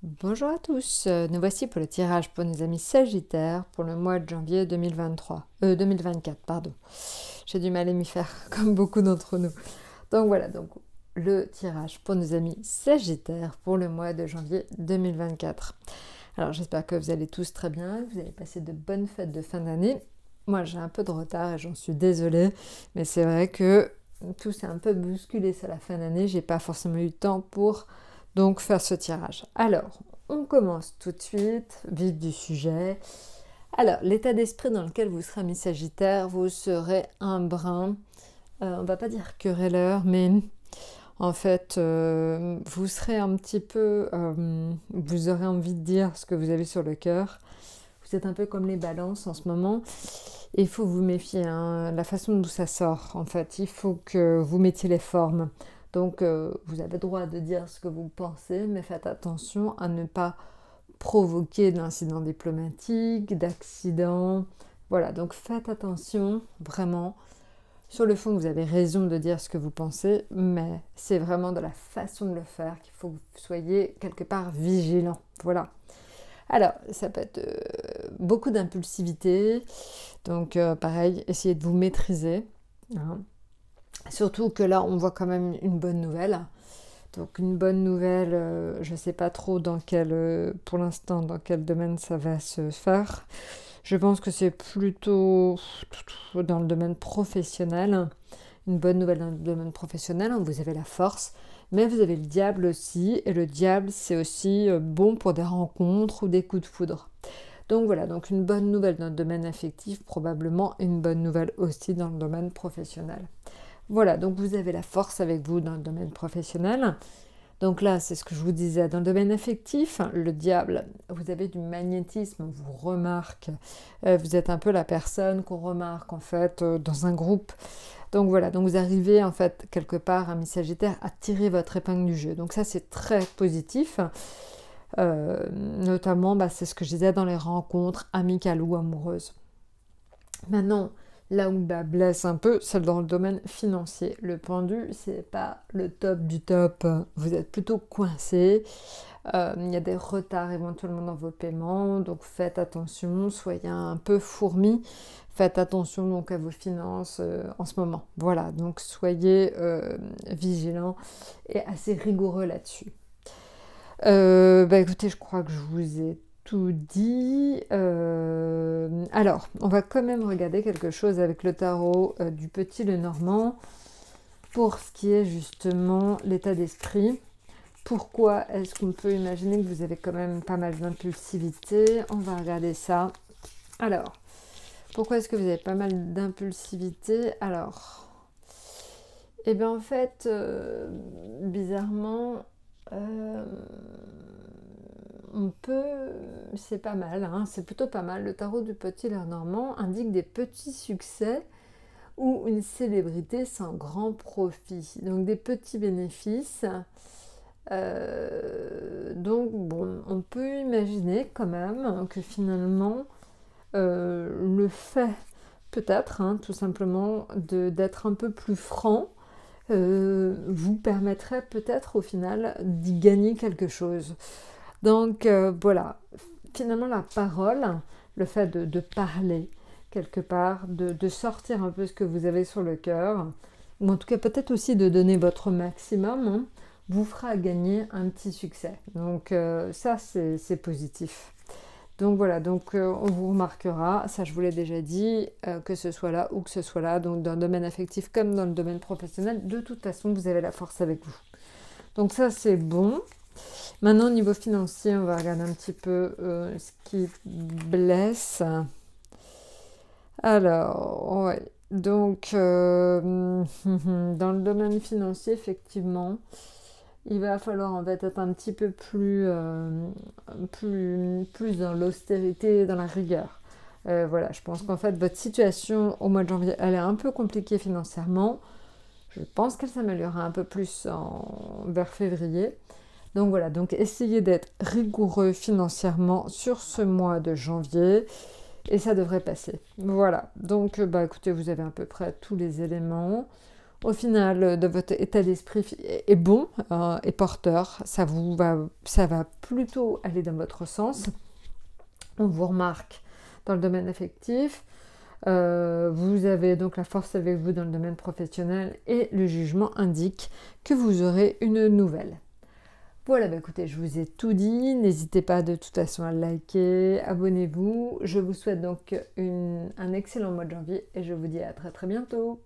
Bonjour à tous, nous voici pour le tirage pour nos amis Sagittaires pour le mois de janvier 2024, pardon. J'ai du mal à m'y faire, comme beaucoup d'entre nous. Donc voilà, donc le tirage pour nos amis Sagittaires pour le mois de janvier 2024. Alors j'espère que vous allez tous très bien, que vous allez passer de bonnes fêtes de fin d'année. Moi j'ai un peu de retard et j'en suis désolée, mais c'est vrai que tout s'est un peu bousculé sur la fin d'année, j'ai pas forcément eu le temps pour donc faire ce tirage. Alors, on commence tout de suite, vif du sujet. Alors, l'état d'esprit dans lequel vous serez mis Sagittaire, vous serez un brin, on va pas dire querelleur, mais en fait, vous serez un petit peu, vous aurez envie de dire ce que vous avez sur le cœur. Vous êtes un peu comme les balances en ce moment. Et il faut vous méfier, hein, la façon dont ça sort, en fait. Il faut que vous mettiez les formes. Donc, vous avez le droit de dire ce que vous pensez, mais faites attention à ne pas provoquer d'incidents diplomatiques, d'accidents. Voilà, donc faites attention, vraiment. Sur le fond, vous avez raison de dire ce que vous pensez, mais c'est vraiment de la façon de le faire qu'il faut que vous soyez quelque part vigilant. Voilà. Alors, ça peut être beaucoup d'impulsivité, donc pareil, essayez de vous maîtriser, hein. Surtout que là, on voit quand même une bonne nouvelle. Donc une bonne nouvelle, je ne sais pas trop pour l'instant, dans quel domaine ça va se faire. Je pense que c'est plutôt dans le domaine professionnel. Une bonne nouvelle dans le domaine professionnel, hein, vous avez la force, mais vous avez le diable aussi. Et le diable, c'est aussi bon pour des rencontres ou des coups de foudre. Donc voilà, donc une bonne nouvelle dans le domaine affectif, probablement une bonne nouvelle aussi dans le domaine professionnel. Voilà, donc vous avez la force avec vous dans le domaine professionnel. Donc là, c'est ce que je vous disais, dans le domaine affectif, le diable, vous avez du magnétisme, on vous remarque. Vous êtes un peu la personne qu'on remarque en fait dans un groupe. Donc voilà, donc vous arrivez en fait quelque part, ami Sagittaire, à tirer votre épingle du jeu. Donc ça, c'est très positif. Notamment, c'est ce que je disais dans les rencontres amicales ou amoureuses. Maintenant, là où ça blesse un peu, c'est dans le domaine financier. Le pendu, c'est pas le top du top. Vous êtes plutôt coincé. Il y a des retards éventuellement dans vos paiements. Donc faites attention, soyez un peu fourmi. Faites attention donc à vos finances en ce moment. Voilà, donc soyez vigilants et assez rigoureux là-dessus. Écoutez, je crois que je vous ai tout dit. Alors, on va quand même regarder quelque chose avec le tarot du Petit Lenormand pour ce qui est justement l'état d'esprit. Pourquoi est-ce qu'on peut imaginer que vous avez quand même pas mal d'impulsivité? On va regarder ça. Alors, pourquoi est-ce que vous avez pas mal d'impulsivité? Alors, eh bien en fait, bizarrement, on peut, c'est pas mal, hein, c'est plutôt pas mal. Le tarot du Petit Lenormand indique des petits succès ou une célébrité sans grand profit. Donc des petits bénéfices. Donc bon, on peut imaginer quand même que finalement le fait peut-être, hein, tout simplement, d'être un peu plus franc vous permettrait peut-être au final d'y gagner quelque chose. Donc voilà, finalement la parole, le fait de parler quelque part, de sortir un peu ce que vous avez sur le cœur, ou en tout cas peut-être aussi de donner votre maximum, hein, vous fera gagner un petit succès. Donc ça c'est positif. Donc voilà, donc on vous remarquera, ça je vous l'ai déjà dit, que ce soit là ou que ce soit là, donc dans le domaine affectif comme dans le domaine professionnel, de toute façon vous avez la force avec vous. Donc ça c'est bon. Maintenant au niveau financier, on va regarder un petit peu ce qui blesse. Alors, ouais, donc dans le domaine financier, effectivement, il va falloir en fait être un petit peu plus dans l'austérité et dans la rigueur. Voilà, je pense qu'en fait votre situation au mois de janvier, elle est un peu compliquée financièrement. Je pense qu'elle s'améliorera un peu plus vers février. Donc voilà, donc essayez d'être rigoureux financièrement sur ce mois de janvier et ça devrait passer. Voilà, donc écoutez, vous avez à peu près tous les éléments. au final de votre état d'esprit est bon et porteur. Ça va plutôt aller dans votre sens. On vous remarque dans le domaine affectif. Vous avez donc la force avec vous dans le domaine professionnel et le jugement indique que vous aurez une nouvelle. Voilà, écoutez, je vous ai tout dit. N'hésitez pas de toute façon à liker, abonnez-vous. Je vous souhaite donc un excellent mois de janvier et je vous dis à très très bientôt.